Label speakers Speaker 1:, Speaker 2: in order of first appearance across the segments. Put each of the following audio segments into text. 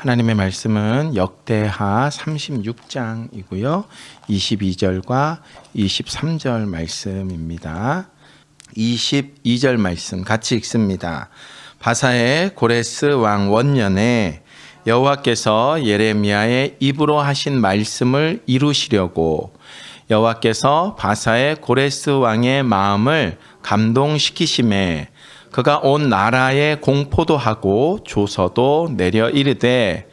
Speaker 1: 하나님의 말씀은 역대하 36장이고요. 22절과 23절 말씀입니다. 22절 말씀 같이 읽습니다. 바사의 고레스 왕 원년에 여호와께서 예레미야의 입으로 하신 말씀을 이루시려고 여호와께서 바사의 고레스 왕의 마음을 감동시키심에 그가 온 나라에 공포도 하고 조서도 내려 이르되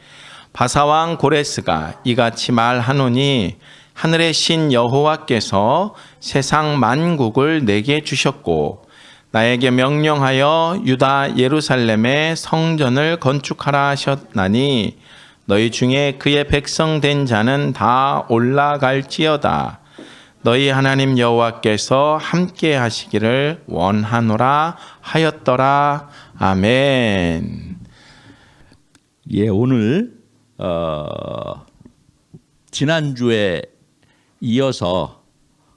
Speaker 1: 바사왕 고레스가 이같이 말하노니 하늘의 신 여호와께서 세상 만국을 내게 주셨고 나에게 명령하여 유다 예루살렘에 성전을 건축하라 하셨나니 너희 중에 그의 백성 된 자는 다 올라갈지어다. 너희 하나님 여호와께서 함께 하시기를 원하노라 하였더라. 아멘.
Speaker 2: 예, 오늘 지난주에 이어서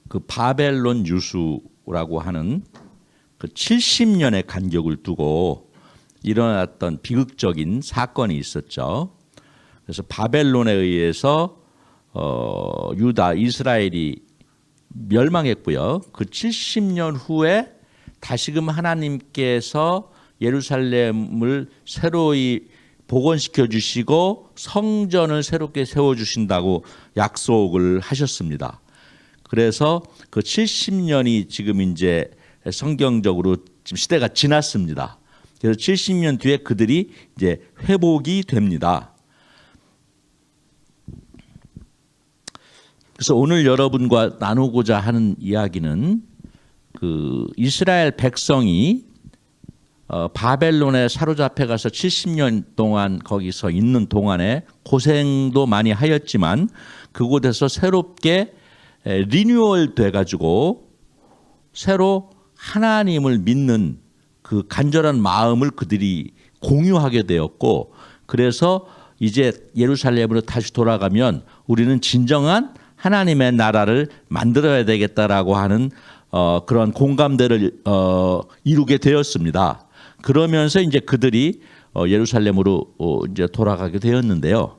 Speaker 2: 그 바벨론 유수라고 하는 그 70년의 간격을 두고 일어났던 비극적인 사건이 있었죠. 그래서 바벨론에 의해서 유다, 이스라엘이 멸망했고요. 그 70년 후에 다시금 하나님께서 예루살렘을 새로이 복원시켜 주시고 성전을 새롭게 세워 주신다고 약속을 하셨습니다. 그래서 그 70년이 지금 이제 성경적으로 지금 시대가 지났습니다. 그래서 70년 뒤에 그들이 이제 회복이 됩니다. 그래서 오늘 여러분과 나누고자 하는 이야기는 그 이스라엘 백성이 바벨론에 사로잡혀 가서 70년 동안 거기서 있는 동안에 고생도 많이 하였지만 그곳에서 새롭게 리뉴얼 돼가지고 새로 하나님을 믿는 그 간절한 마음을 그들이 공유하게 되었고 그래서 이제 예루살렘으로 다시 돌아가면 우리는 진정한 하나님의 나라를 만들어야 되겠다라고 하는 그런 공감대를 이루게 되었습니다. 그러면서 이제 그들이 예루살렘으로 이제 돌아가게 되었는데요.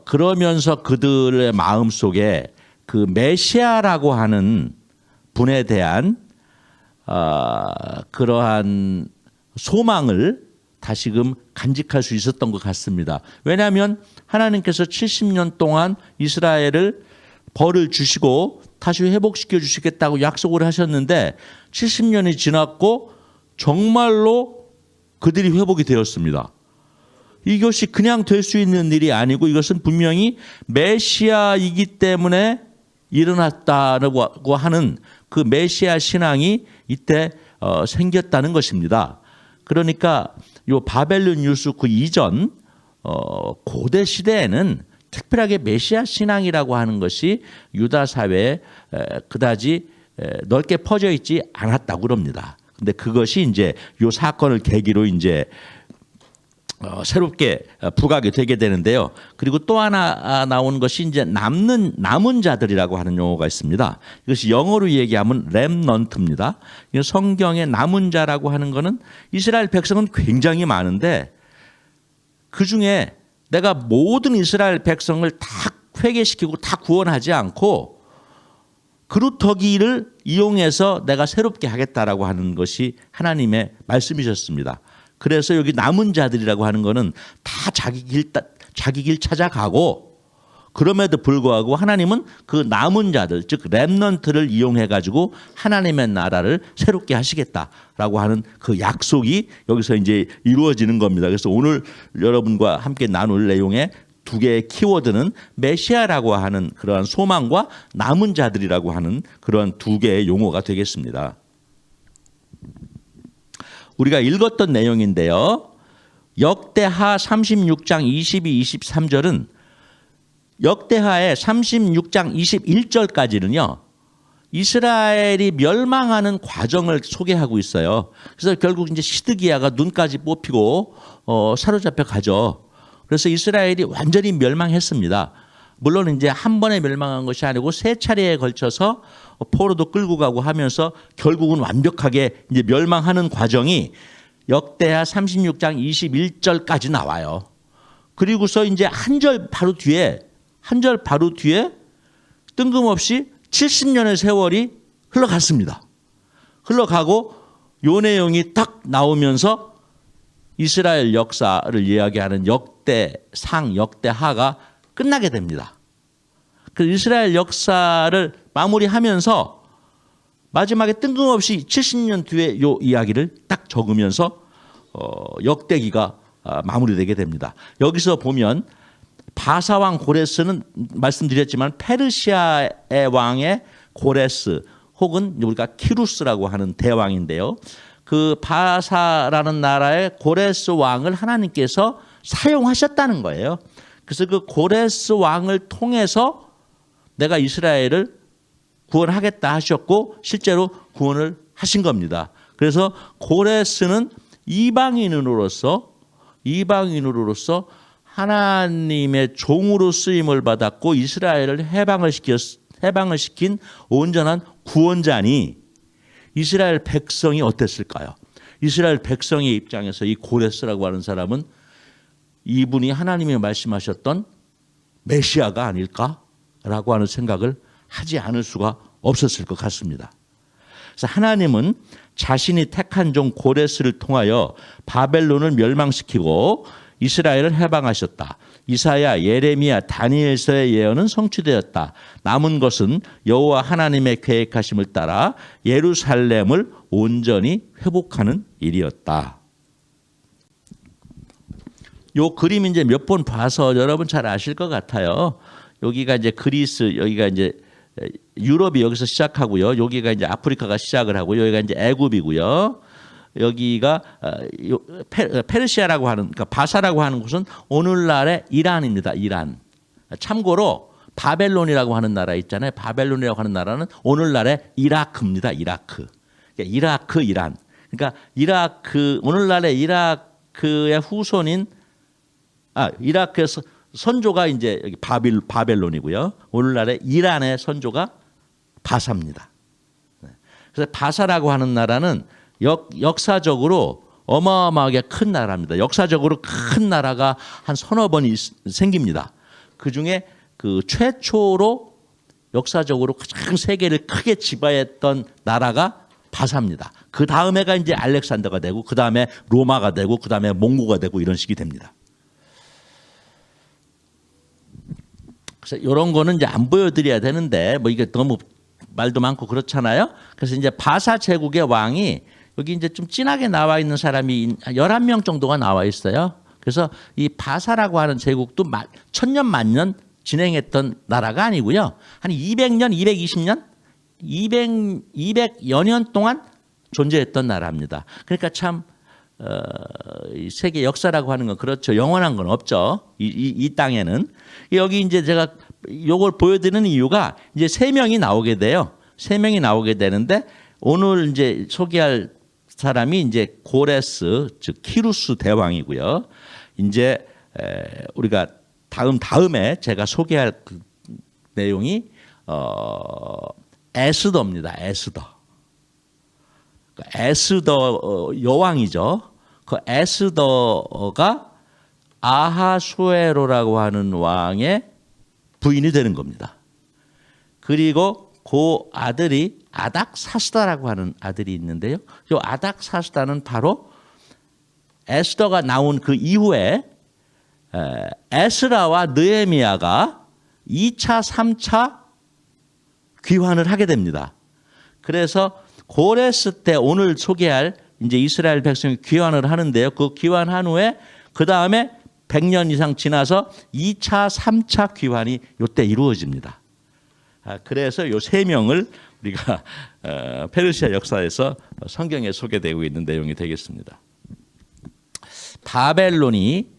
Speaker 2: 그러면서 그들의 마음 속에 그 메시아라고 하는 분에 대한 그러한 소망을 다시금 간직할 수 있었던 것 같습니다. 왜냐하면 하나님께서 70년 동안 이스라엘을 벌을 주시고 다시 회복시켜 주시겠다고 약속을 하셨는데 70년이 지났고 정말로 그들이 회복이 되었습니다. 이것이 그냥 될 수 있는 일이 아니고 이것은 분명히 메시아이기 때문에 일어났다고 하는 그 메시아 신앙이 이때 생겼다는 것입니다. 그러니까 요 바벨론 유수 그 이전 고대 시대에는 특별하게 메시아 신앙이라고 하는 것이 유다 사회에 그다지 넓게 퍼져 있지 않았다고 그럽니다. 근데 그것이 이제 요 사건을 계기로 이제 새롭게 부각이 되게 되는데요. 그리고 또 하나 나온 것이 이제 남은 자들이라고 하는 용어가 있습니다. 이것이 영어로 얘기하면 렘넌트입니다. 성경의 남은 자라고 하는 것은 이스라엘 백성은 굉장히 많은데 그 중에 내가 모든 이스라엘 백성을 다 회개시키고 다 구원하지 않고 그루터기를 이용해서 내가 새롭게 하겠다라고 하는 것이 하나님의 말씀이셨습니다. 그래서 여기 남은 자들이라고 하는 것은 다 자기 길 찾아가고 그럼에도 불구하고 하나님은 그 남은 자들 즉 렘넌트를 이용해 가지고 하나님의 나라를 새롭게 하시겠다라고 하는 그 약속이 여기서 이제 이루어지는 겁니다. 그래서 오늘 여러분과 함께 나눌 내용의 두 개의 키워드는 메시아라고 하는 그러한 소망과 남은 자들이라고 하는 그러한 두 개의 용어가 되겠습니다. 우리가 읽었던 내용인데요. 역대하 36장 22, 23절은 역대하의 36장 21절까지는요. 이스라엘이 멸망하는 과정을 소개하고 있어요. 그래서 결국 이제 시드기야가 눈까지 뽑히고 사로잡혀 가죠. 그래서 이스라엘이 완전히 멸망했습니다. 물론 이제 한 번에 멸망한 것이 아니고 세 차례에 걸쳐서 포로도 끌고 가고 하면서 결국은 완벽하게 이제 멸망하는 과정이 역대하 36장 21절까지 나와요. 그리고서 이제 한 절 바로 뒤에 뜬금없이 70년의 세월이 흘러갔습니다. 흘러가고 요 내용이 딱 나오면서 이스라엘 역사를 이야기하는 역대상, 역대하가 끝나게 됩니다. 그 이스라엘 역사를 마무리하면서 마지막에 뜬금없이 70년 뒤에 요 이야기를 딱 적으면서 역대기가 마무리되게 됩니다. 여기서 보면 바사 왕 고레스는 말씀드렸지만 페르시아의 왕의 고레스 혹은 우리가 키루스라고 하는 대왕인데요. 그 바사라는 나라의 고레스 왕을 하나님께서 사용하셨다는 거예요. 그래서 그 고레스 왕을 통해서 내가 이스라엘을 구원하겠다 하셨고 실제로 구원을 하신 겁니다. 그래서 고레스는 이방인으로서 하나님의 종으로 쓰임을 받았고 이스라엘을 해방을 시킨 온전한 구원자니 이스라엘 백성이 어땠을까요? 이스라엘 백성의 입장에서 이 고레스라고 하는 사람은 이분이 하나님이 말씀하셨던 메시아가 아닐까라고 하는 생각을 하지 않을 수가 없었을 것 같습니다. 그래서 하나님은 자신이 택한 종 고레스를 통하여 바벨론을 멸망시키고 이스라엘을 해방하셨다. 이사야, 예레미야, 다니엘서의 예언은 성취되었다. 남은 것은 여호와 하나님의 계획하심을 따라 예루살렘을 온전히 회복하는 일이었다. 요 그림 이제 몇 번 봐서 여러분 잘 아실 것 같아요. 여기가 이제 그리스, 여기가 이제 유럽이 여기서 시작하고요. 여기가 이제 아프리카가 시작을 하고 여기가 이제 애굽이고요. 여기가 페르시아라고 하는 그러니까 바사라고 하는 곳은 오늘날의 이란입니다. 이란. 참고로 바벨론이라고 하는 나라 있잖아요. 바벨론이라고 하는 나라는 오늘날의 이라크입니다. 이라크. 그러니까 이라크, 이란. 그러니까 이라크 오늘날의 이라크의 후손인 이라크에서 선조가 이제 여기 바벨론이고요. 오늘날의 이란의 선조가 바사입니다. 그래서 바사라고 하는 나라는 역사적으로 어마어마하게 큰 나라입니다. 역사적으로 큰 나라가 한 서너 번이 생깁니다. 그 중에 그 최초로 역사적으로 가장 세계를 크게 지배했던 나라가 바사입니다. 그 다음에가 이제 알렉산더가 되고 그 다음에 로마가 되고 그 다음에 몽고가 되고 이런 식이 됩니다. 그래서 이런 거는 이제 안 보여드려야 되는데 뭐 이게 너무 말도 많고 그렇잖아요. 그래서 이제 바사 제국의 왕이 여기 이제 좀 진하게 나와 있는 사람이 11명 정도가 나와 있어요. 그래서 이 바사라고 하는 제국도 천년 만년 진행했던 나라가 아니고요. 한 200년, 220년, 200여 년 동안 존재했던 나라입니다. 그러니까 참 세계 역사라고 하는 건 그렇죠. 영원한 건 없죠. 이 땅에는. 여기 이제 제가 요걸 보여드리는 이유가 이제 3명이 나오게 돼요. 3명이 나오게 되는데 오늘 이제 소개할 사람이 이제 고레스 즉 키루스 대왕이고요. 이제 우리가 다음에 제가 소개할 그 내용이 에스더입니다. 에스더 여왕이죠. 그 에스더가 아하수에로라고 하는 왕의 부인이 되는 겁니다. 그리고 그 아들이 아닥사스다라고 하는 아들이 있는데요. 이 아닥사스다는 바로 에스더가 나온 그 이후에 에스라와 느헤미야가 2차, 3차 귀환을 하게 됩니다. 그래서 고레스 때 오늘 소개할 이제 이스라엘 백성이 귀환을 하는데요. 그 귀환한 후에 그 다음에 100년 이상 지나서 2차, 3차 귀환이 이때 이루어집니다. 그래서 이 3명을 우리가 페르시아 역사에서 성경에 소개되고 있는 내용이 되겠습니다. 바벨론이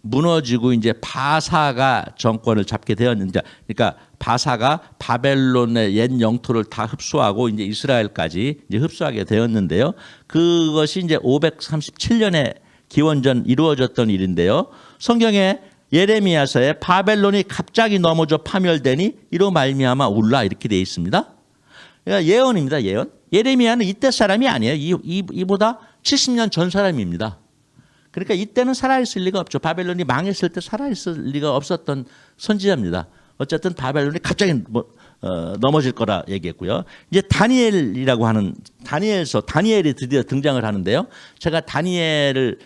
Speaker 2: 무너지고 이제 바사가 정권을 잡게 되었는데, 그러니까 바사가 바벨론의 옛 영토를 다 흡수하고 이제 이스라엘까지 이제 흡수하게 되었는데요. 그것이 이제 537년에 기원전 이루어졌던 일인데요. 성경에 예레미야서에 바벨론이 갑자기 넘어져 파멸되니 이로 말미암아 울라 이렇게 되어 있습니다. 그러니까 예언입니다. 예언. 예레미야는 이때 사람이 아니에요. 이보다 70년 전 사람입니다. 그러니까 이때는 살아있을 리가 없죠. 바벨론이 망했을 때 살아있을 리가 없었던 선지자입니다. 어쨌든 바벨론이 갑자기 넘어질 거라 얘기했고요. 이제 다니엘이라고 하는 다니엘이 드디어 등장을 하는데요. 제가 다니엘을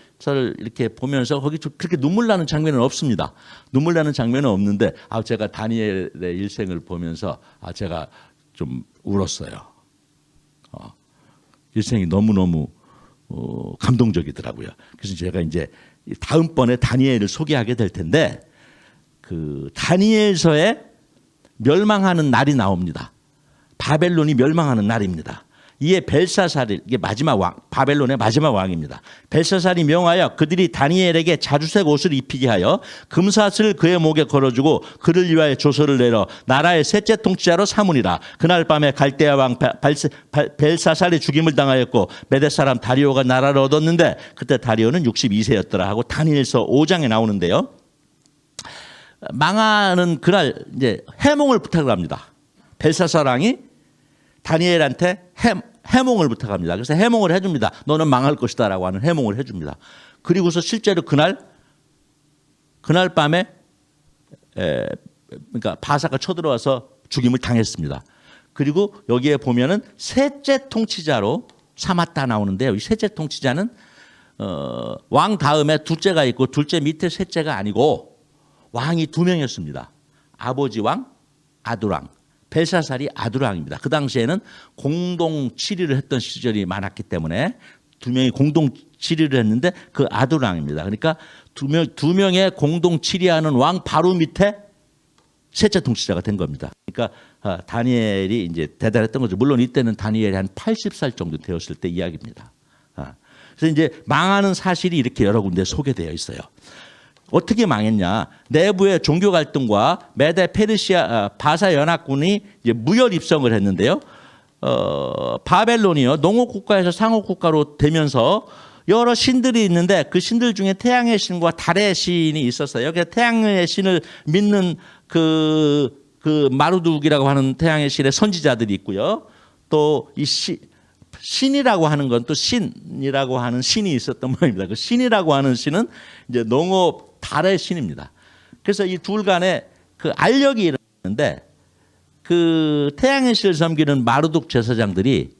Speaker 2: 이렇게 보면서 거기 그렇게 눈물 나는 장면은 없습니다. 눈물 나는 장면은 없는데 제가 다니엘의 일생을 보면서 제가 좀 울었어요. 일생이 너무너무 감동적이더라고요. 그래서 제가 이제 다음번에 다니엘을 소개하게 될 텐데 그 다니엘서에 멸망하는 날이 나옵니다. 바벨론이 멸망하는 날입니다. 이에 벨사살이 이게 마지막 왕, 바벨론의 마지막 왕입니다. 벨사살이 명하여 그들이 다니엘에게 자주색 옷을 입히게 하여 금사슬을 그의 목에 걸어주고 그를 위하여 조서를 내려 나라의 셋째 통치자로 삼으니라. 그날 밤에 갈대아 왕 벨사살이 죽임을 당하였고 메대 사람 다리오가 나라를 얻었는데 그때 다리오는 62세였더라 하고 다니엘서 5장에 나오는데요. 망하는 그날 이제 해몽을 부탁을 합니다. 벨사살 왕이 다니엘한테 해몽을 부탁합니다. 그래서 해몽을 해줍니다. 너는 망할 것이다라고 하는 해몽을 해줍니다. 그리고서 실제로 그날 밤에 그러니까 바사가 쳐들어와서 죽임을 당했습니다. 그리고 여기에 보면은 셋째 통치자로 삼았다 나오는데요. 이 셋째 통치자는 왕 다음에 둘째가 있고 둘째 밑에 셋째가 아니고 왕이 두 명이었습니다. 아버지 왕, 아들 왕. 벨사살이 아두랑입니다. 그 당시에는 공동 치리를 했던 시절이 많았기 때문에 두 명이 공동 치리를 했는데 그 아두랑입니다. 그러니까 두 명의 공동 치리하는 왕 바로 밑에 셋째 통치자가 된 겁니다. 그러니까 다니엘이 이제 대단했던 거죠. 물론 이때는 다니엘이 한 80살 정도 되었을 때 이야기입니다. 그래서 이제 망하는 사실이 이렇게 여러 군데 소개되어 있어요. 어떻게 망했냐? 내부의 종교 갈등과 메데 페르시아 바사 연합군이 이제 무혈 입성을 했는데요. 바벨론이요 농업 국가에서 상업 국가로 되면서 여러 신들이 있는데 그 신들 중에 태양의 신과 달의 신이 있었어요. 그래서 태양의 신을 믿는 그 마루둑이라고 하는 태양의 신의 선지자들이 있고요. 또 이 신이라고 하는 건 또 신이라고 하는 신이 있었던 모양입니다. 그 신이라고 하는 신은 이제 농업 달의 신입니다. 그래서 이 둘 간에 그 알력이 일어났는데 그 태양의 신을 섬기는 마르둑 제사장들이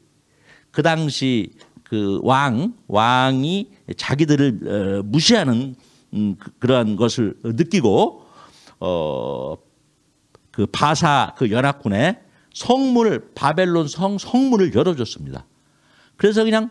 Speaker 2: 그 당시 그 왕이 자기들을 무시하는 그러한 것을 느끼고 그 바사 그 연합군에 바벨론 성문을 열어줬습니다. 그래서 그냥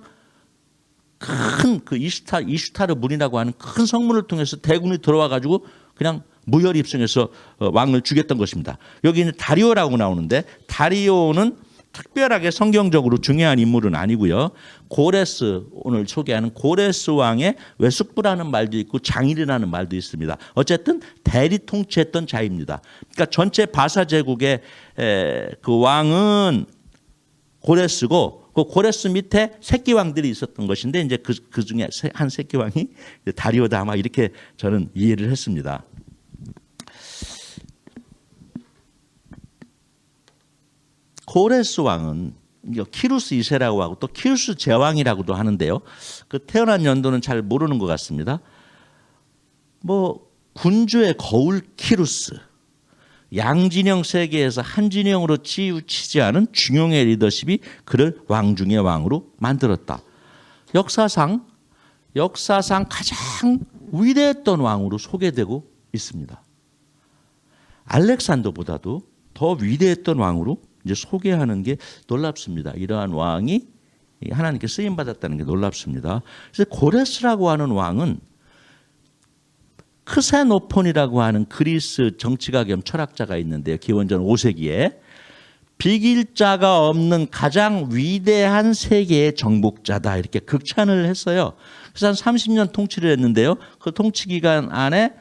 Speaker 2: 큰 그 이슈타르 문이라고 하는 큰 성문을 통해서 대군이 들어와 가지고 그냥 무혈 입성해서 왕을 죽였던 것입니다. 여기는 다리오라고 나오는데 다리오는 특별하게 성경적으로 중요한 인물은 아니고요. 고레스 오늘 소개하는 고레스 왕의 외숙부라는 말도 있고 장일이라는 말도 있습니다. 어쨌든 대리 통치했던 자입니다. 그러니까 전체 바사 제국의 그 왕은 고레스고 그 고레스 밑에 새끼 왕들이 있었던 것인데 이제 그 중에 한 새끼 왕이 다리오다 아마 이렇게 저는 이해를 했습니다. 고레스 왕은 키루스 2세라고 하고 또 키루스 제왕이라고도 하는데요. 그 태어난 연도는 잘 모르는 것 같습니다. 군주의 거울 키루스, 양진영 세계에서 한 진영으로 치우치지 않은 중용의 리더십이 그를 왕 중의 왕으로 만들었다. 역사상 가장 위대했던 왕으로 소개되고 있습니다. 알렉산더보다도 더 위대했던 왕으로 이제 소개하는 게 놀랍습니다. 이러한 왕이 하나님께 쓰임 받았다는 게 놀랍습니다. 그래서 고레스라고 하는 왕은 크세노폰이라고 하는 그리스 정치가 겸 철학자가 있는데요. 기원전 5세기에 비길 자가 없는 가장 위대한 세계의 정복자다 이렇게 극찬을 했어요. 그래서 한 30년 통치를 했는데요. 그 통치 기간 안에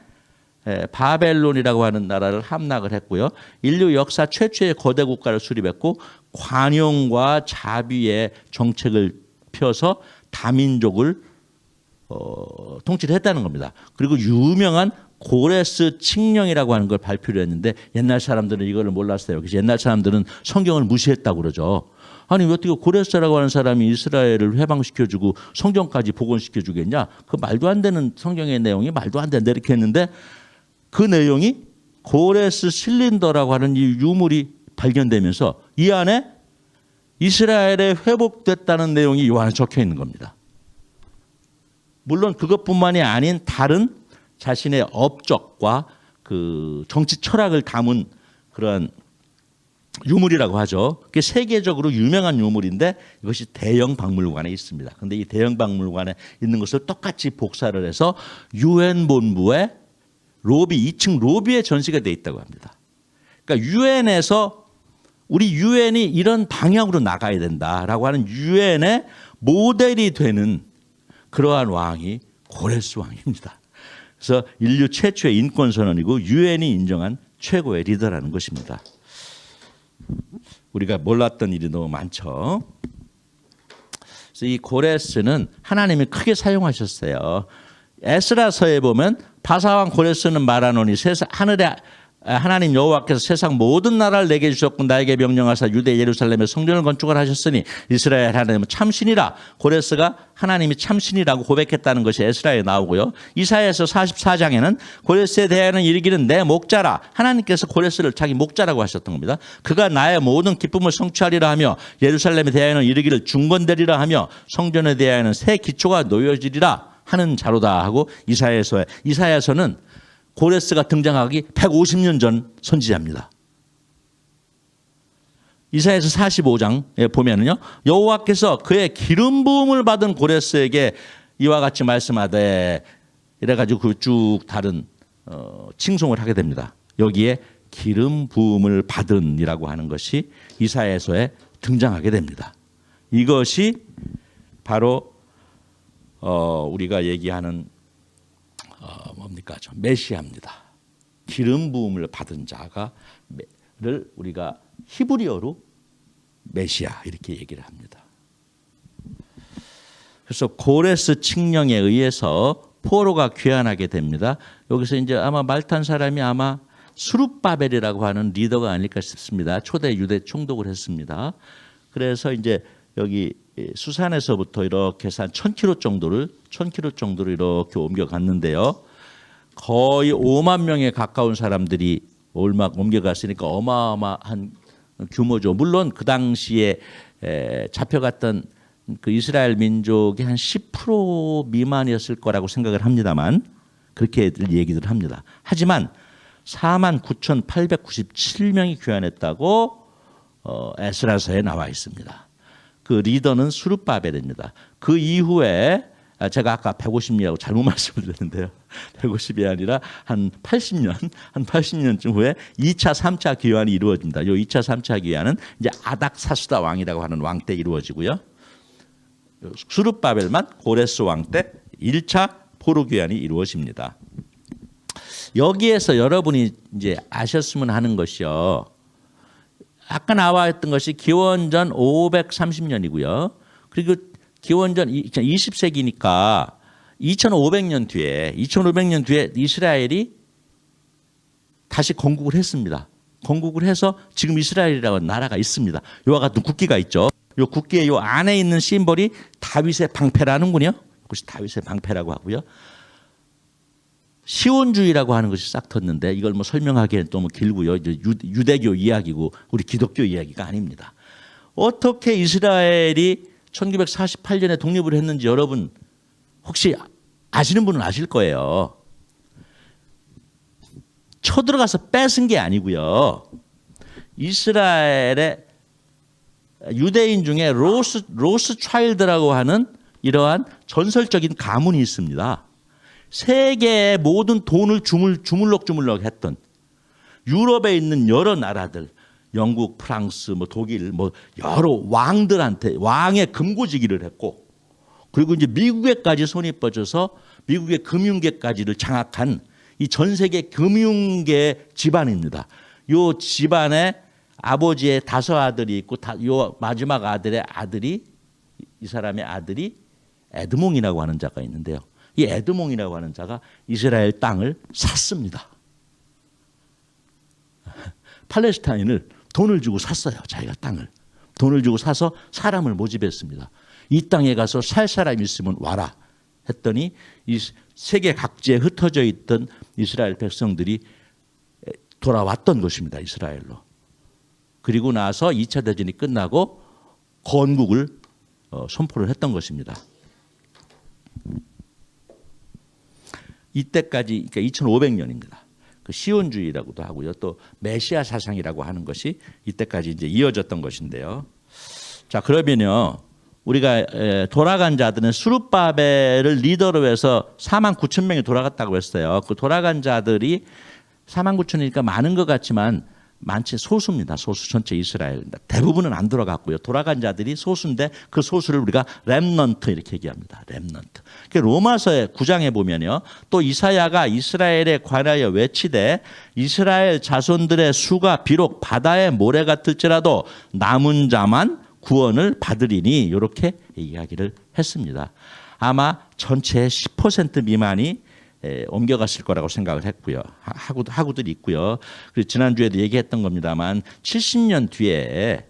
Speaker 2: 바벨론이라고 하는 나라를 함락을 했고요. 인류 역사 최초의 거대 국가를 수립했고 관용과 자비의 정책을 펴서 다민족을 통치를 했다는 겁니다. 그리고 유명한 고레스 칙령이라고 하는 걸 발표를 했는데 옛날 사람들은 이거를 몰랐어요. 그래서 옛날 사람들은 성경을 무시했다고 그러죠. 아니 어떻게 고레스라고 하는 사람이 이스라엘을 해방시켜주고 성경까지 복원시켜주겠냐? 그 말도 안 되는 성경의 내용이 말도 안 된다 이렇게 했는데 그 내용이 고레스 실린더라고 하는 이 유물이 발견되면서 이 안에 이스라엘에 회복됐다는 내용이 요 안에 적혀 있는 겁니다. 물론 그것뿐만이 아닌 다른 자신의 업적과 그 정치 철학을 담은 그런 유물이라고 하죠. 그게 세계적으로 유명한 유물인데 이것이 대형 박물관에 있습니다. 그런데 이 대형 박물관에 있는 것을 똑같이 복사를 해서 유엔 본부에 로비 2층 로비에 전시가 돼 있다고 합니다. 그러니까 유엔에서 우리 유엔이 이런 방향으로 나가야 된다라고 하는 유엔의 모델이 되는 그러한 왕이 고레스 왕입니다. 그래서 인류 최초의 인권 선언이고 유엔이 인정한 최고의 리더라는 것입니다. 우리가 몰랐던 일이 너무 많죠. 그래서 이 고레스는 하나님이 크게 사용하셨어요. 에스라서에 보면 바사왕 고레스는 말하노니 하늘에 하나님 여호와께서 세상 모든 나라를 내게 주셨고 나에게 명령하사 유대 예루살렘에 성전을 건축을 하셨으니 이스라엘 하나님은 참신이라. 고레스가 하나님이 참신이라고 고백했다는 것이 에스라에 나오고요. 이사야서 44장에는 고레스에 대하여는 이르기는 내 목자라. 하나님께서 고레스를 자기 목자라고 하셨던 겁니다. 그가 나의 모든 기쁨을 성취하리라 하며 예루살렘에 대하여는 이르기를 중건되리라 하며 성전에 대하여는 새 기초가 놓여지리라 하는 자로다 하고 이사야서는 고레스가 등장하기 150년 전 선지자입니다. 이사야서 45장에 보면은요, 여호와께서 그의 기름 부음을 받은 고레스에게 이와 같이 말씀하되 이래가지고 그 쭉 다른 칭송을 하게 됩니다. 여기에 기름 부음을 받은이라고 하는 것이 이사야서에 등장하게 됩니다. 이것이 바로 우리가 얘기하는 뭡니까? 메시아입니다. 기름 부음을 받은 자가를 우리가 히브리어로 메시아 이렇게 얘기를 합니다. 그래서 고레스 칙령에 의해서 포로가 귀환하게 됩니다. 여기서 이제 아마 말탄 사람이 아마 수룹바벨이라고 하는 리더가 아닐까 싶습니다. 초대 유대 총독을 했습니다. 그래서 이제 여기 수산에서부터 이렇게 해서 한 1000km 정도를 이렇게 옮겨갔는데요. 거의 5만 명에 가까운 사람들이 옮겨갔으니까 어마어마한 규모죠. 물론 그 당시에 잡혀갔던 그 이스라엘 민족이 한 10% 미만이었을 거라고 생각을 합니다만 그렇게 얘기들 합니다. 하지만 49,897명이 귀환했다고 에스라서에 나와 있습니다. 그 리더는 수룹바벨입니다. 그 이후에 제가 아까 150이라고 잘못 말씀을 드렸는데요. 150이 아니라 한 80년쯤 후에 2차, 3차 귀환이 이루어집니다. 이 2차, 3차 귀환은 이제 아닥사스다 왕이라고 하는 왕 때 이루어지고요. 수룹바벨만 고레스 왕 때 1차 포로 귀환이 이루어집니다. 여기에서 여러분이 이제 아셨으면 하는 것이요. 아까 나와 있던 것이 기원전 530년이고요. 그리고 기원전 20세기니까 2500년 뒤에 이스라엘이 다시 건국을 했습니다. 건국을 해서 지금 이스라엘이라고 하는 나라가 있습니다. 이와 같은 국기가 있죠. 이 국기의 이 안에 있는 심벌이 다윗의 방패라는군요. 그것이 다윗의 방패라고 하고요. 시온주의라고 하는 것이 싹 텄는데 이걸 뭐 설명하기에는 너무 길고요. 유대교 이야기고 우리 기독교 이야기가 아닙니다. 어떻게 이스라엘이 1948년에 독립을 했는지 여러분 혹시 아시는 분은 아실 거예요. 쳐들어가서 뺏은 게 아니고요. 이스라엘의 유대인 중에 로스차일드라고 하는 이러한 전설적인 가문이 있습니다. 세계의 모든 돈을 주물럭 했던 유럽에 있는 여러 나라들, 영국, 프랑스, 독일, 여러 왕들한테 왕의 금고지기를 했고, 그리고 이제 미국에까지 손이 뻗어서 미국의 금융계까지를 장악한 이 전 세계 금융계 집안입니다. 이 집안에 아버지의 5 아들이 있고, 이 마지막 아들의 아들이 이 사람의 아들이 에드몽이라고 하는 자가 있는데요. 이 에드몽이라고 하는 자가 이스라엘 땅을 샀습니다. 팔레스타인을 돈을 주고 샀어요. 자기가 땅을. 돈을 주고 사서 사람을 모집했습니다. 이 땅에 가서 살 사람이 있으면 와라 했더니 이 세계 각지에 흩어져 있던 이스라엘 백성들이 돌아왔던 것입니다. 이스라엘로. 그리고 나서 2차 대전이 끝나고 건국을 선포를 했던 것입니다. 이때까지 그러니까 2500년입니다. 그 시온주의라고도 하고요. 또 메시아 사상이라고 하는 것이 이때까지 이제 이어졌던 것인데요. 자, 그러면요. 우리가 돌아간 자들은 스룹바벨을 리더로 해서 49,000명이 돌아갔다고 했어요. 그 돌아간 자들이 49,000이니까 많은 것 같지만 많지 소수입니다. 소수 전체 이스라엘 대부분은 안 돌아갔고요. 돌아간 자들이 소수인데 그 소수를 우리가 렘넌트 이렇게 얘기합니다. 렘넌트. 로마서의 9장에 보면요. 또 이사야가 이스라엘에 관하여 외치되 이스라엘 자손들의 수가 비록 바다의 모래 같을지라도 남은 자만 구원을 받으리니 이렇게 이야기를 했습니다. 아마 전체의 10% 미만이 옮겨갔을 거라고 생각을 했고요. 하고들 있고요. 그리고 지난주에도 얘기했던 겁니다만 70년 뒤에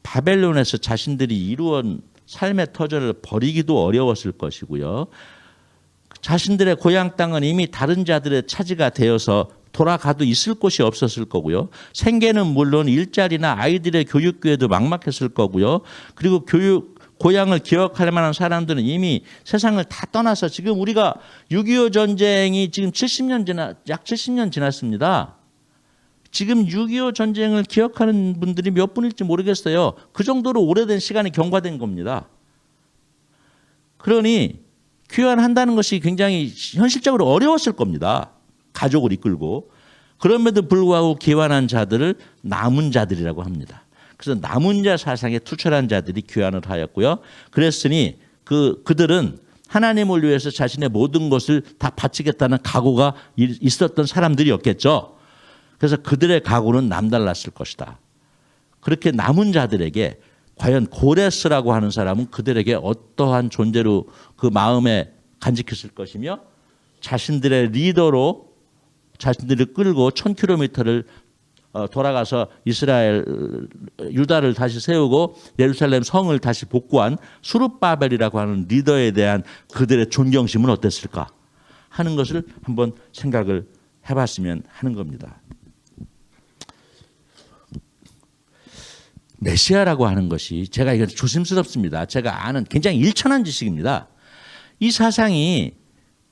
Speaker 2: 바벨론에서 자신들이 이루어온 삶의 터전을 버리기도 어려웠을 것이고요. 자신들의 고향 땅은 이미 다른 자들의 차지가 되어서 돌아가도 있을 곳이 없었을 거고요. 생계는 물론 일자리나 아이들의 교육 기회도 막막했을 거고요. 그리고 고향을 기억할 만한 사람들은 이미 세상을 다 떠나서 지금 우리가 6.25 전쟁이 지금 약 70년 지났습니다. 지금 6.25 전쟁을 기억하는 분들이 몇 분일지 모르겠어요. 그 정도로 오래된 시간이 경과된 겁니다. 그러니 귀환한다는 것이 굉장히 현실적으로 어려웠을 겁니다. 가족을 이끌고. 그럼에도 불구하고 귀환한 자들을 남은 자들이라고 합니다. 그래서 남은 자 사상에 투철한 자들이 귀환을 하였고요. 그랬으니 그들은 하나님을 위해서 자신의 모든 것을 다 바치겠다는 각오가 있었던 사람들이었겠죠. 그래서 그들의 각오는 남달랐을 것이다. 그렇게 남은 자들에게 과연 고레스라고 하는 사람은 그들에게 어떠한 존재로 그 마음에 간직했을 것이며 자신들의 리더로 자신들을 끌고 1000km를 돌아가서 이스라엘 유다를 다시 세우고 예루살렘 성을 다시 복구한 수룹바벨이라고 하는 리더에 대한 그들의 존경심은 어땠을까 하는 것을 한번 생각을 해봤으면 하는 겁니다. 메시아라고 하는 것이 제가 이건 조심스럽습니다. 제가 아는 굉장히 일천한 지식입니다. 이 사상이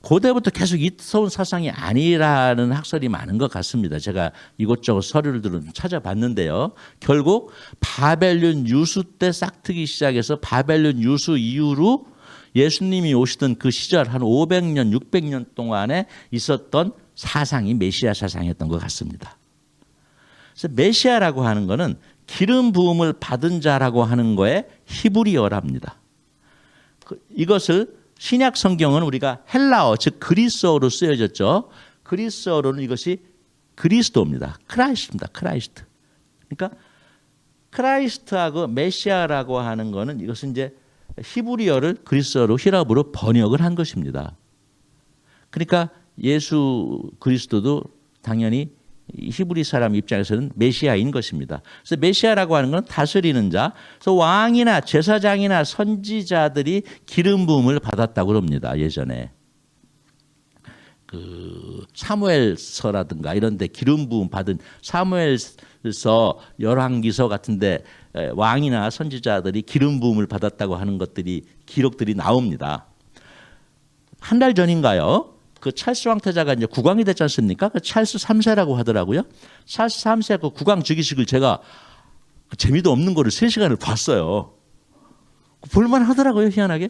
Speaker 2: 고대부터 계속 있어온 사상이 아니라는 학설이 많은 것 같습니다. 제가 이곳저곳 서류를 찾아봤는데요. 결국 바벨론 유수 때 싹트기 시작해서 바벨론 유수 이후로 예수님이 오시던 그 시절 한 500년, 600년 동안에 있었던 사상이 메시아 사상이었던 것 같습니다. 그래서 메시아라고 하는 것은 기름 부음을 받은 자라고 하는 거에 히브리어랍니다. 이것을 신약 성경은 우리가 헬라어 즉 그리스어로 쓰여졌죠. 그리스어로는 이것이 그리스도입니다. 크라이스트입니다. 크라이스트. 그러니까 크라이스트하고 메시아라고 하는 거는 이것은 이제 히브리어를 그리스어로 히랍으로 번역을 한 것입니다. 그러니까 예수 그리스도도 당연히 히브리 사람 입장에서는 메시아인 것입니다. 그래서 메시아라고 하는 건 다스리는 자, 그래서 왕이나 제사장이나 선지자들이 기름 부음을 받았다고 합니다. 예전에 그 사무엘서라든가 이런 데 기름 부음 받은 사무엘서 열왕기서 같은데 왕이나 선지자들이 기름 부음을 받았다고 하는 것들이 기록들이 나옵니다. 한 달 전인가요? 그 찰스 황태자가 이제 국왕이 됐지 않습니까? 그 찰스 3세라고 하더라고요. 찰스 3세 그 국왕 즉위식을 제가 재미도 없는 거를 3시간을 봤어요. 볼만 하더라고요, 희한하게.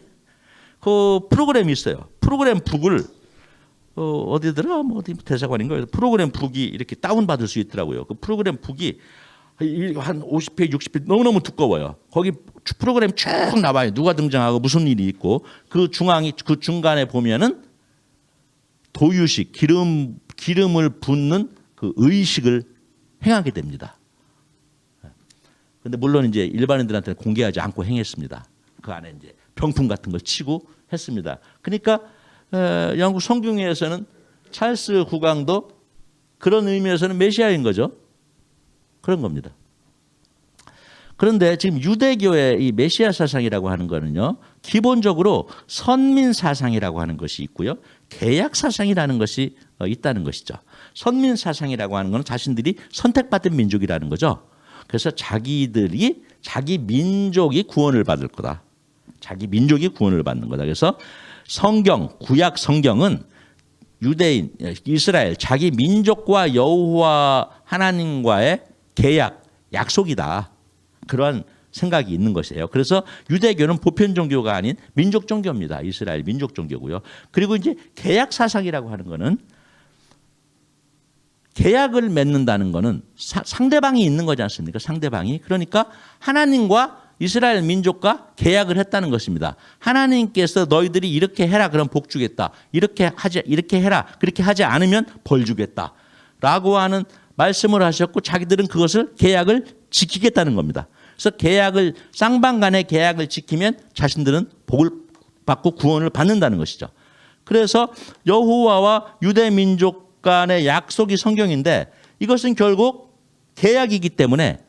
Speaker 2: 그 프로그램이 있어요. 프로그램 북을 어디더라? 뭐 어디 대사관인가요? 프로그램 북이 이렇게 다운받을 수 있더라고요. 그 프로그램 북이 한 50페이지, 60페이지 너무너무 두꺼워요. 거기 프로그램 쭉 나와요. 누가 등장하고 무슨 일이 있고 그 중간에 보면은 도유식, 기름을 붓는 그 의식을 행하게 됩니다. 그런데 물론 이제 일반인들한테는 공개하지 않고 행했습니다. 그 안에 이제 병풍 같은 걸 치고 했습니다. 그러니까 영국 성경에서는 찰스 국왕도 그런 의미에서는 메시아인 거죠. 그런 겁니다. 그런데 지금 유대교의 이 메시아 사상이라고 하는 거는요, 기본적으로 선민 사상이라고 하는 것이 있고요, 계약 사상이라는 것이 있다는 것이죠. 선민 사상이라고 하는 것은 자신들이 선택받은 민족이라는 거죠. 그래서 자기 민족이 구원을 받을 거다. 자기 민족이 구원을 받는 거다. 그래서 성경, 구약 성경은 유대인, 이스라엘, 자기 민족과 여호와 하나님과의 계약, 약속이다. 그러한 생각이 있는 것이에요. 그래서 유대교는 보편 종교가 아닌 민족 종교입니다. 이스라엘 민족 종교고요. 그리고 이제 계약 사상이라고 하는 거는 계약을 맺는다는 거는 상대방이 있는 거지 않습니까? 상대방이. 그러니까 하나님과 이스라엘 민족과 계약을 했다는 것입니다. 하나님께서 너희들이 이렇게 해라 그럼 복 주겠다. 이렇게 해라. 그렇게 하지 않으면 벌 주겠다. 라고 하는 말씀을 하셨고 자기들은 그것을 계약을 지키겠다는 겁니다. 그래서 쌍방간의 계약을 지키면 자신들은 복을 받고 구원을 받는다는 것이죠. 그래서 여호와와 유대 민족 간의 약속이 성경인데 이것은 결국 계약이기 때문에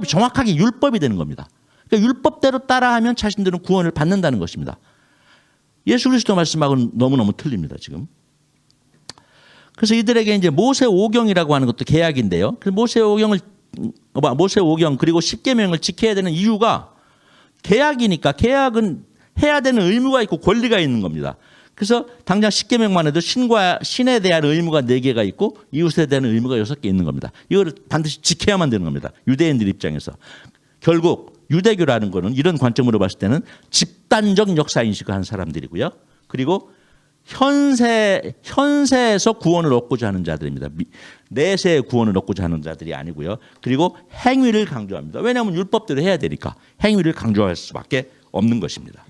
Speaker 2: 정확하게 율법이 되는 겁니다. 그러니까 율법대로 따라하면 자신들은 구원을 받는다는 것입니다. 예수 그리스도 말씀하고는 너무너무 틀립니다, 지금. 그래서 이들에게 이제 모세오경이라고 하는 것도 계약인데요. 모세오경 그리고 십계명을 지켜야 되는 이유가 계약이니까 계약은 해야 되는 의무가 있고 권리가 있는 겁니다. 그래서 당장 십계명만 해도 신에 대한 의무가 4개가 있고 이웃에 대한 의무가 6개 있는 겁니다. 이걸 반드시 지켜야만 되는 겁니다. 유대인들 입장에서. 결국 유대교라는 것은 이런 관점으로 봤을 때는 집단적 역사인식을 한 사람들이고요. 그리고 현세에서 구원을 얻고자 하는 자들입니다. 내세의 구원을 얻고자 하는 자들이 아니고요. 그리고 행위를 강조합니다. 왜냐하면 율법대로 해야 되니까 행위를 강조할 수밖에 없는 것입니다.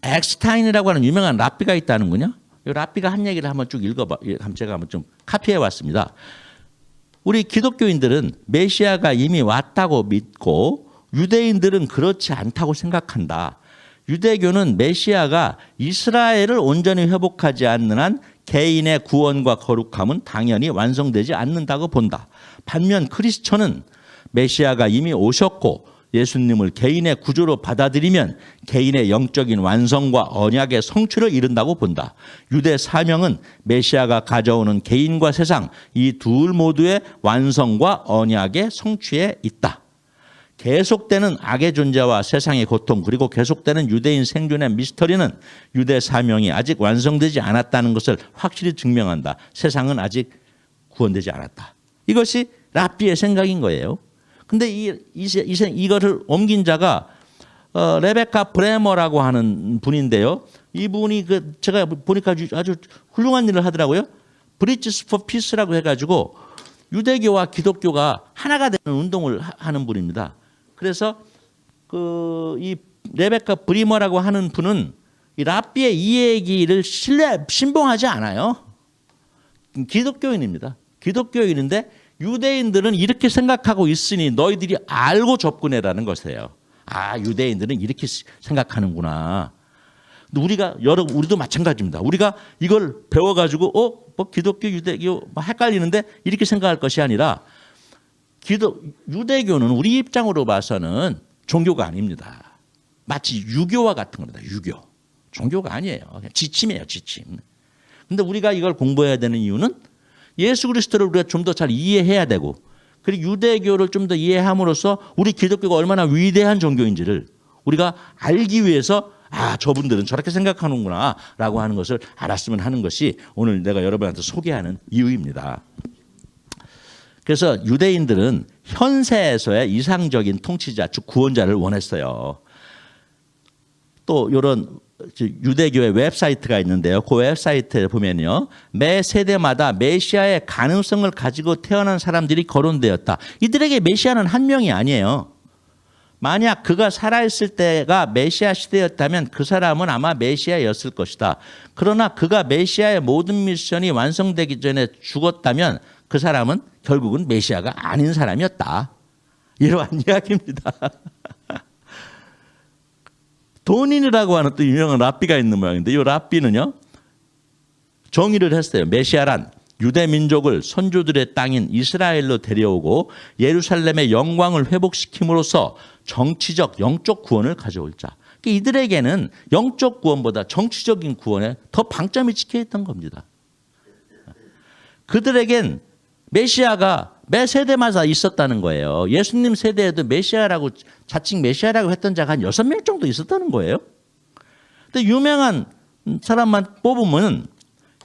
Speaker 2: 엑스타인이라고 하는 유명한 랍비가 있다는군요. 이 랍비가 한 얘기를 한번 쭉 읽어봐. 제가 한번 좀 카피해 왔습니다. 우리 기독교인들은 메시아가 이미 왔다고 믿고 유대인들은 그렇지 않다고 생각한다. 유대교는 메시아가 이스라엘을 온전히 회복하지 않는 한 개인의 구원과 거룩함은 당연히 완성되지 않는다고 본다. 반면 크리스천은 메시아가 이미 오셨고 예수님을 개인의 구주로 받아들이면 개인의 영적인 완성과 언약의 성취를 이룬다고 본다. 유대 사명은 메시아가 가져오는 개인과 세상 이 둘 모두의 완성과 언약의 성취에 있다. 계속되는 악의 존재와 세상의 고통 그리고 계속되는 유대인 생존의 미스터리는 유대 사명이 아직 완성되지 않았다는 것을 확실히 증명한다. 세상은 아직 구원되지 않았다. 이것이 랍비의 생각인 거예요. 근데 이거를 옮긴 자가 레베카 브레머라고 하는 분인데요. 이분이 제가 보니까 아주 훌륭한 일을 하더라고요. 브리지스 포 피스라고 해가지고 유대교와 기독교가 하나가 되는 운동을 하는 분입니다. 그래서 이 레베카 브리머라고 하는 분은 이 랍비의 이 얘기를 신봉하지 않아요. 기독교인입니다. 기독교인인데 유대인들은 이렇게 생각하고 있으니 너희들이 알고 접근해라는 것이에요. 아, 유대인들은 이렇게 생각하는구나. 근데 우리도 마찬가지입니다. 우리가 이걸 배워가지고 뭐 기독교, 유대교 헷갈리는데 이렇게 생각할 것이 아니라 유대교는 우리 입장으로 봐서는 종교가 아닙니다. 마치 유교와 같은 겁니다. 유교. 종교가 아니에요. 그냥 지침이에요. 지침. 근데 우리가 이걸 공부해야 되는 이유는 예수 그리스도를 우리가 좀 더 잘 이해해야 되고 그리고 유대교를 좀 더 이해함으로써 우리 기독교가 얼마나 위대한 종교인지를 우리가 알기 위해서 저분들은 저렇게 생각하는구나 라고 하는 것을 알았으면 하는 것이 오늘 내가 여러분한테 소개하는 이유입니다. 그래서 유대인들은 현세에서의 이상적인 통치자, 즉 구원자를 원했어요. 또 이런 유대교의 웹사이트가 있는데요. 그 웹사이트에 보면요. 매 세대마다 메시아의 가능성을 가지고 태어난 사람들이 거론되었다. 이들에게 메시아는 한 명이 아니에요. 만약 그가 살아있을 때가 메시아 시대였다면 그 사람은 아마 메시아였을 것이다. 그러나 그가 메시아의 모든 미션이 완성되기 전에 죽었다면 그 사람은 결국은 메시아가 아닌 사람이었다. 이러한 이야기입니다. 돈인이라고 하는 또 유명한 랍비가 있는 모양인데 이 랍비는요. 정의를 했어요. 메시아란 유대 민족을 선조들의 땅인 이스라엘로 데려오고 예루살렘의 영광을 회복시킴으로써 정치적 영적 구원을 가져올 자. 그러니까 이들에게는 영적 구원보다 정치적인 구원에 더 방점이 찍혀 있던 겁니다. 그들에겐 메시아가 매 세대마다 있었다는 거예요. 예수님 세대에도 메시아라고 자칭 메시아라고 했던 자가 한 6명 정도 있었다는 거예요. 근데 유명한 사람만 뽑으면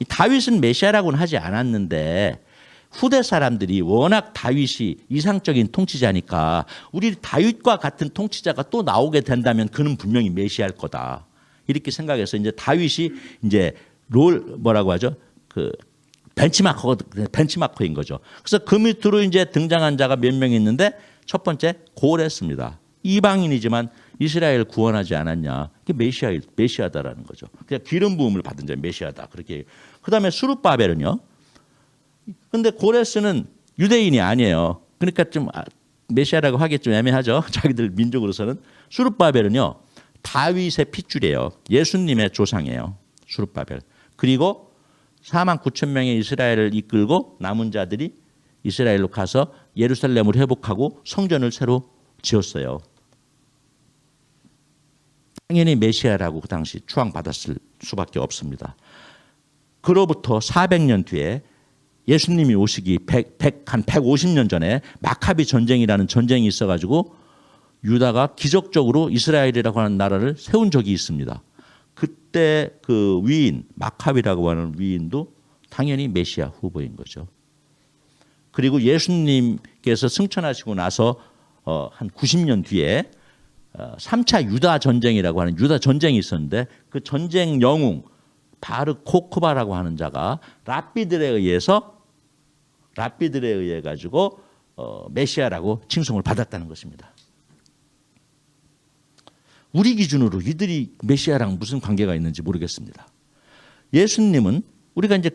Speaker 2: 다윗은 메시아라고는 하지 않았는데 후대 사람들이 워낙 다윗이 이상적인 통치자니까 우리 다윗과 같은 통치자가 또 나오게 된다면 그는 분명히 메시아일 거다. 이렇게 생각해서 이제 다윗이 이제 뭐라고 하죠? 그 벤치마커인 거죠. 그래서 그 밑으로 이제 등장한 자가 몇 명 있는데 첫 번째 고레스입니다. 이방인이지만 이스라엘 구원하지 않았냐? 그게 메시아다라는 거죠. 그냥 기름 부음을 받은 자 메시아다. 그렇게. 그다음에 수룹바벨은요. 근데 고레스는 유대인이 아니에요. 그러니까 좀 메시아라고 하기 좀 애매하죠. 자기들 민족으로서는. 수룹바벨은요. 다윗의 핏줄이에요. 예수님의 조상이에요. 수룹바벨. 그리고 4만 9천 명의 이스라엘을 이끌고 남은 자들이 이스라엘로 가서 예루살렘을 회복하고 성전을 새로 지었어요. 당연히 메시아라고 그 당시 추앙받았을 수밖에 없습니다. 그로부터 400년 뒤에 예수님이 오시기 한 150년 전에 마카비 전쟁이라는 전쟁이 있어가지고 유다가 기적적으로 이스라엘이라고 하는 나라를 세운 적이 있습니다. 그때 그 위인 마카비라고 하는 위인도 당연히 메시아 후보인 거죠. 그리고 예수님께서 승천하시고 나서 한 90년 뒤에 3차 유다 전쟁이라고 하는 유다 전쟁이 있었는데 그 전쟁 영웅 바르 코크바라고 하는 자가 랍비들에 의해 가지고 메시아라고 칭송을 받았다는 것입니다. 우리 기준으로 이들이 메시아랑 무슨 관계가 있는지 모르겠습니다. 예수님은 우리가 이제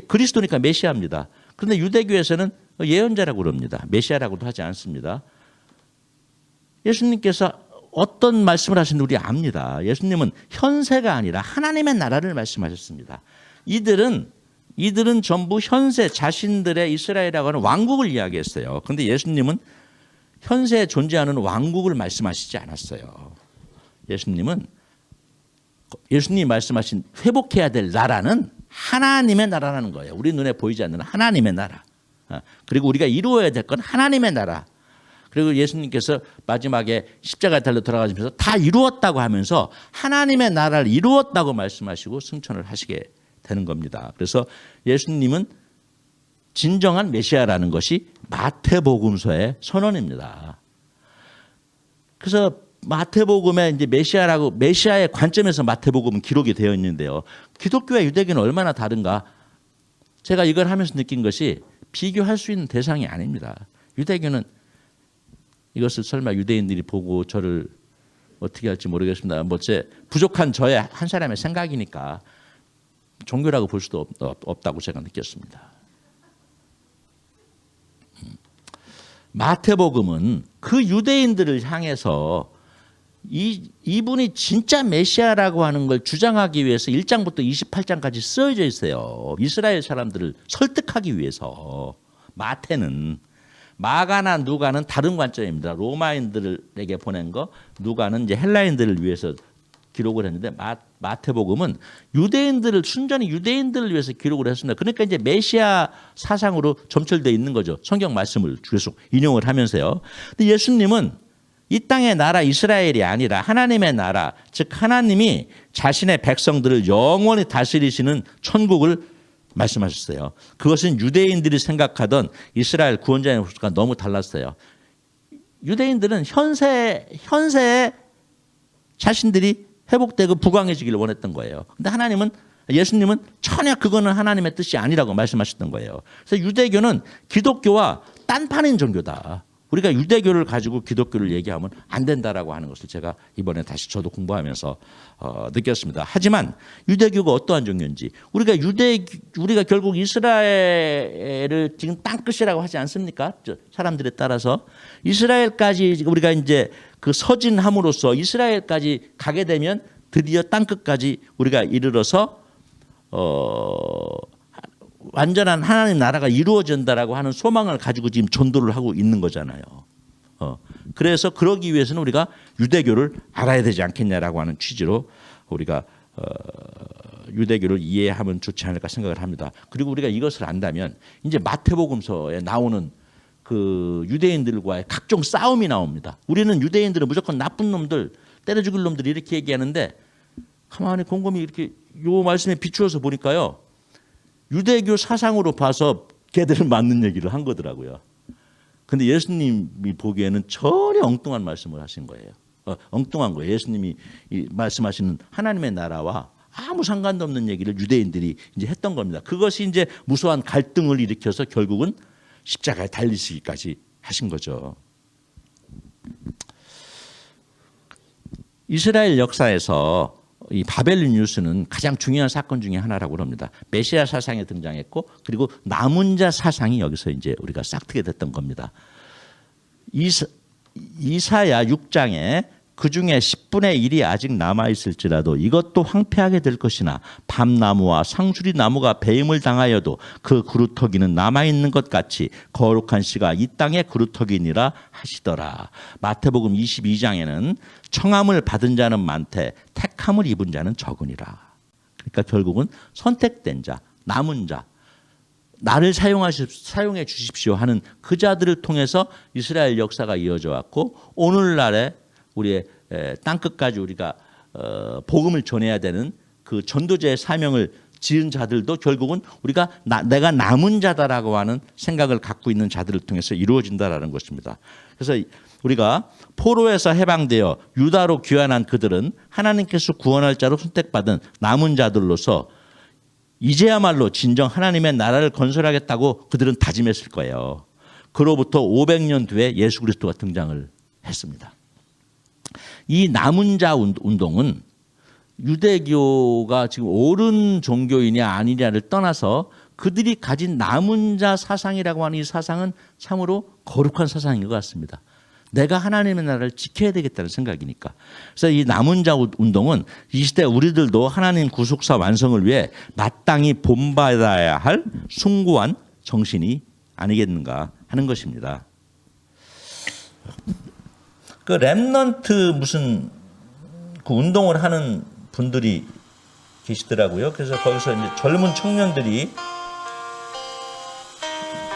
Speaker 2: 그리스도니까 메시아입니다. 그런데 유대교에서는 예언자라고 그럽니다. 메시아라고도 하지 않습니다. 예수님께서 어떤 말씀을 하시는지 우리 압니다. 예수님은 현세가 아니라 하나님의 나라를 말씀하셨습니다. 이들은 전부 현세 자신들의 이스라엘이라고 하는 왕국을 이야기했어요. 그런데 예수님은 현세에 존재하는 왕국을 말씀하시지 않았어요. 예수님이 말씀하신 회복해야 될 나라는 하나님의 나라라는 거예요. 우리 눈에 보이지 않는 하나님의 나라. 그리고 우리가 이루어야 될 건 하나님의 나라. 그리고 예수님께서 마지막에 십자가에 달려 돌아가시면서 다 이루었다고 하면서 하나님의 나라를 이루었다고 말씀하시고 승천을 하시게 되는 겁니다. 그래서 예수님은 진정한 메시아라는 것이 마태복음서의 선언입니다. 그래서 마태복음에 이제 메시아의 관점에서 마태복음은 기록이 되어 있는데요. 기독교와 유대교는 얼마나 다른가? 제가 이걸 하면서 느낀 것이 비교할 수 있는 대상이 아닙니다. 유대교는 이것을 설마 유대인들이 보고 저를 어떻게 할지 모르겠습니다. 제 부족한 저의 한 사람의 생각이니까 종교라고 볼 수도 없다고 제가 느꼈습니다. 마태복음은 그 유대인들을 향해서 이분이 진짜 메시아라고 하는 걸 주장하기 위해서 1장부터 28장까지 쓰여져 있어요. 이스라엘 사람들을 설득하기 위해서. 마태는 마가나 누가는 다른 관점입니다. 로마인들에게 보낸 거, 누가는 이제 헬라인들을 위해서 기록을 했는데 마태복음은 순전히 유대인들을 위해서 기록을 했습니다. 그러니까 이제 메시아 사상으로 점철되어 있는 거죠. 성경 말씀을 계속 인용을 하면서요. 근데 예수님은 이 땅의 나라 이스라엘이 아니라 하나님의 나라, 즉 하나님이 자신의 백성들을 영원히 다스리시는 천국을 말씀하셨어요. 그것은 유대인들이 생각하던 이스라엘 구원자의 모습과 너무 달랐어요. 유대인들은 현세에 자신들이 회복되고 부강해지기를 원했던 거예요. 그런데 예수님은 전혀 그거는 하나님의 뜻이 아니라고 말씀하셨던 거예요. 그래서 유대교는 기독교와 딴판인 종교다. 우리가 유대교를 가지고 기독교를 얘기하면 안 된다라고 하는 것을 제가 이번에 다시 저도 공부하면서 느꼈습니다. 하지만 유대교가 어떠한 종교인지 우리가 결국 이스라엘을 지금 땅끝이라고 하지 않습니까? 사람들에 따라서 이스라엘까지 우리가 이제 그 서진함으로써 이스라엘까지 가게 되면 드디어 땅끝까지 우리가 이르러서 완전한 하나님 나라가 이루어진다라고 하는 소망을 가지고 지금 전도를 하고 있는 거잖아요. 그래서 그러기 위해서는 우리가 유대교를 알아야 되지 않겠냐라고 하는 취지로 우리가 유대교를 이해하면 좋지 않을까 생각을 합니다. 그리고 우리가 이것을 안다면 이제 마태복음서에 나오는 그 유대인들과의 각종 싸움이 나옵니다. 우리는 유대인들은 무조건 나쁜 놈들, 때려 죽일 놈들 이렇게 얘기하는데 가만히 곰곰이 이렇게 요 말씀에 비추어서 보니까요. 유대교 사상으로 봐서 걔들은 맞는 얘기를 한 거더라고요. 근데 예수님이 보기에는 전혀 엉뚱한 말씀을 하신 거예요. 엉뚱한 거예요. 예수님이 말씀하시는 하나님의 나라와 아무 상관도 없는 얘기를 유대인들이 이제 했던 겁니다. 그것이 이제 무수한 갈등을 일으켜서 결국은 십자가에 달리시기까지 하신 거죠. 이스라엘 역사에서 이 바벨루니우스는 가장 중요한 사건 중에 하나라고 합니다. 메시아 사상에 등장했고 그리고 남은 자 사상이 여기서 이제 우리가 싹트게 됐던 겁니다. 이사야 6장에 그중에 10분의 1이 아직 남아있을지라도 이것도 황폐하게 될 것이나 밤나무와 상수리 나무가 배임을 당하여도 그 그루터기는 남아있는 것 같이 거룩한 씨가 이 땅의 그루터기니라 하시더라. 마태복음 22장에는 청함을 받은 자는 많되 택함을 입은 자는 적으니라. 그러니까 결국은 선택된 자, 남은 자, 나를 사용해 주십시오 하는 그 자들을 통해서 이스라엘 역사가 이어져 왔고 오늘날에 우리의 땅끝까지 우리가 복음을 전해야 되는 그 전도자의 사명을 지은 자들도 결국은 우리가 내가 남은 자다라고 하는 생각을 갖고 있는 자들을 통해서 이루어진다라는 것입니다. 그래서 우리가 포로에서 해방되어 유다로 귀환한 그들은 하나님께서 구원할 자로 선택받은 남은 자들로서 이제야말로 진정 하나님의 나라를 건설하겠다고 그들은 다짐했을 거예요. 그로부터 500년 뒤에 예수 그리스도가 등장을 했습니다. 이 남은 자 운동은 유대교가 지금 옳은 종교이냐 아니냐를 떠나서 그들이 가진 남은 자 사상이라고 하는 이 사상은 참으로 거룩한 사상인 것 같습니다. 내가 하나님의 나라를 지켜야 되겠다는 생각이니까. 그래서 이 남은 자 운동은 이 시대 우리들도 하나님 구속사 완성을 위해 마땅히 본받아야 할 숭고한 정신이 아니겠는가 하는 것입니다. 그 렘넌트 무슨 그 운동을 하는 분들이 계시더라고요. 그래서 거기서 이제 젊은 청년들이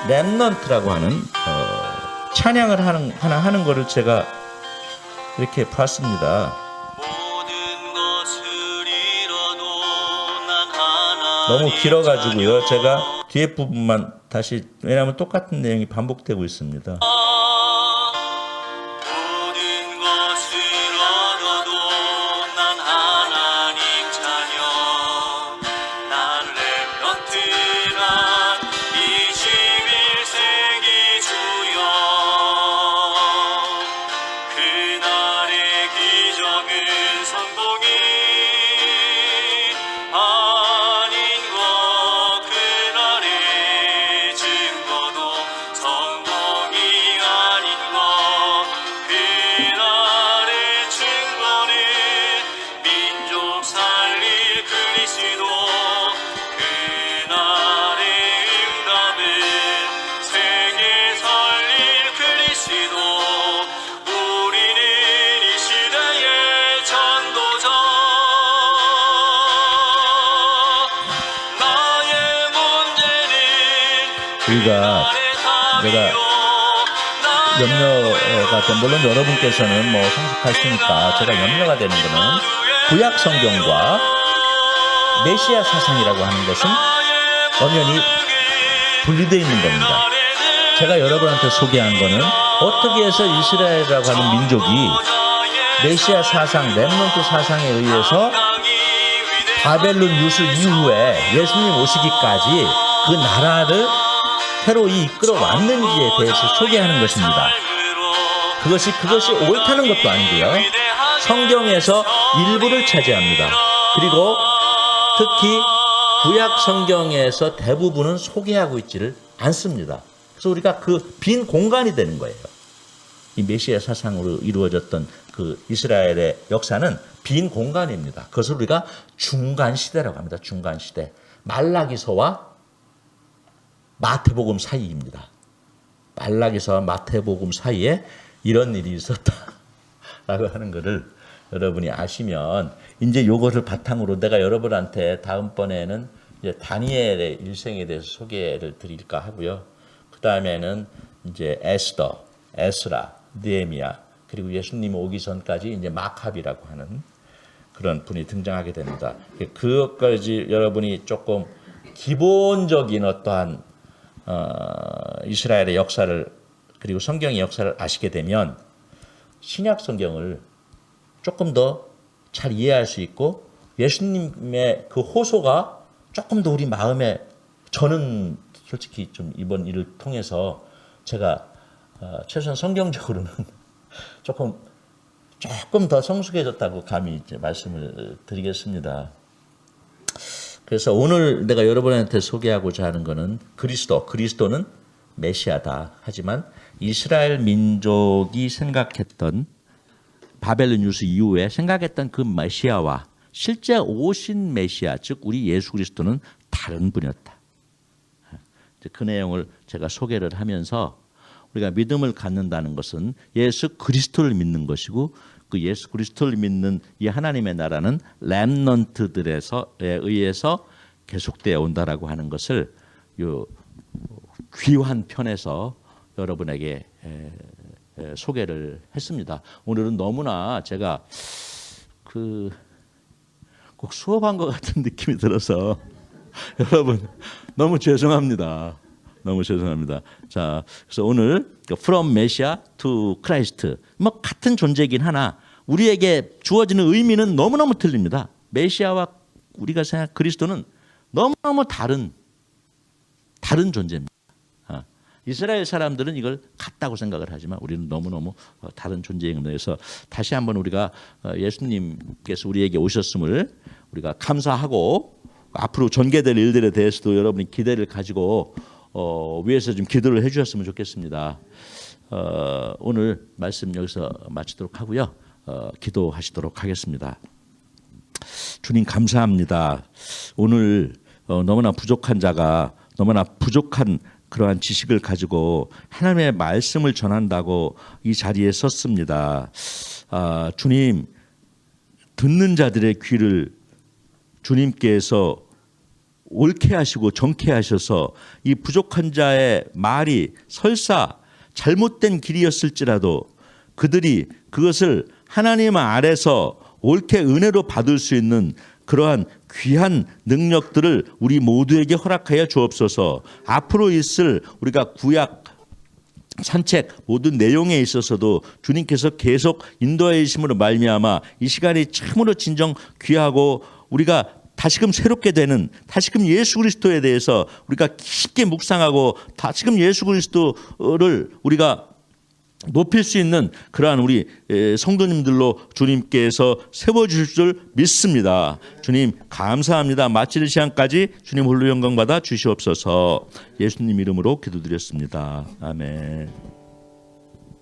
Speaker 2: 렘넌트라고 하는 찬양을 하는 거를 제가 이렇게 봤습니다. 너무 길어가지고요. 제가 뒤에 부분만 다시 왜냐하면 똑같은 내용이 반복되고 있습니다. 내가 염려가 된 물론 여러분께서는 뭐 성숙하시니까 제가 염려가 되는 것은 구약 성경과 메시아 사상이라고 하는 것은 엄연히 분리되어 있는 겁니다. 제가 여러분한테 소개한 것은 어떻게 해서 이스라엘이라고 하는 민족이 메시아 사상, 렘넌트 사상에 의해서 바벨론 유수 이후에 예수님 오시기까지 그 나라를 새로이 이끌어 왔는지에 대해서 소개하는 것입니다. 그것이 옳다는 것도 아니고요. 성경에서 일부를 차지합니다. 그리고 특히 구약 성경에서 대부분은 소개하고 있지를 않습니다. 그래서 우리가 그 빈 공간이 되는 거예요. 이 메시아 사상으로 이루어졌던 그 이스라엘의 역사는 빈 공간입니다. 그것을 우리가 중간 시대라고 합니다. 중간 시대. 말라기서와 마태복음 사이입니다. 말라기서와 마태복음 사이에 이런 일이 있었다라고 하는 것을 여러분이 아시면 이제 요거를 바탕으로 내가 여러분한테 다음번에는 이제 다니엘의 일생에 대해서 소개를 드릴까 하고요. 그 다음에는 이제 에스더, 에스라, 느헤미야 그리고 예수님 오기 전까지 이제 마캅이라고 하는 그런 분이 등장하게 됩니다. 그것까지 여러분이 조금 기본적인 어떠한 이스라엘의 역사를 그리고 성경의 역사를 아시게 되면 신약 성경을 조금 더 잘 이해할 수 있고 예수님의 그 호소가 조금 더 우리 마음에 저는 솔직히 좀 이번 일을 통해서 제가 최소한 성경적으로는 조금 더 성숙해졌다고 감히 이제 말씀을 드리겠습니다. 그래서 오늘 내가 여러분한테 소개하고자 하는 것은 그리스도는 메시아다. 하지만 이스라엘 민족이 생각했던 바벨론 유수 이후에 생각했던 그 메시아와 실제 오신 메시아, 즉 우리 예수 그리스도는 다른 분이었다. 그 내용을 제가 소개를 하면서 우리가 믿음을 갖는다는 것은 예수 그리스도를 믿는 것이고 그 예수 그리스도를 믿는 이 하나님의 나라는 렘넌트들에 의해서 계속되어 온다라고 하는 것을 요 귀한 편에서 여러분에게 소개를 했습니다. 오늘은 너무나 제가 꼭 수업한 것 같은 느낌이 들어서 여러분 너무 죄송합니다. 너무 죄송합니다. 자, 그래서 오늘 From Messiah to Christ 뭐 같은 존재이긴 하나 우리에게 주어지는 의미는 너무너무 틀립니다. 메시아와 우리가 생각 그리스도는 너무너무 다른 존재입니다. 이스라엘 사람들은 이걸 같다고 생각을 하지만 우리는 너무너무 다른 존재입니다. 그래서 다시 한번 우리가 예수님께서 우리에게 오셨음을 우리가 감사하고 앞으로 전개될 일들에 대해서도 여러분이 기대를 가지고 위에서 좀 기도를 해주셨으면 좋겠습니다. 오늘 말씀 여기서 마치도록 하고요. 기도하시도록 하겠습니다. 주님 감사합니다. 오늘 너무나 부족한 자가 너무나 부족한 그러한 지식을 가지고 하나님의 말씀을 전한다고 이 자리에 섰습니다. 주님 듣는 자들의 귀를 주님께서 옳게 하시고 정케 하셔서 이 부족한 자의 말이 설사 잘못된 길이었을지라도 그들이 그것을 하나님 아래서 옳게 은혜로 받을 수 있는 그러한 귀한 능력들을 우리 모두에게 허락하여 주옵소서. 앞으로 있을 우리가 구약 산책 모든 내용에 있어서도 주님께서 계속 인도하여 주심으로 말미암아 이 시간이 참으로 진정 귀하고 우리가 다시금 새롭게 되는 다시금 예수 그리스도에 대해서 우리가 깊게 묵상하고 다시금 예수 그리스도를 우리가 높일 수 있는 그러한 우리 성도님들로 주님께서 세워주실 줄 믿습니다. 주님 감사합니다. 마칠 시간까지 주님 홀로 영광 받아 주시옵소서. 예수님 이름으로 기도드렸습니다. 아멘.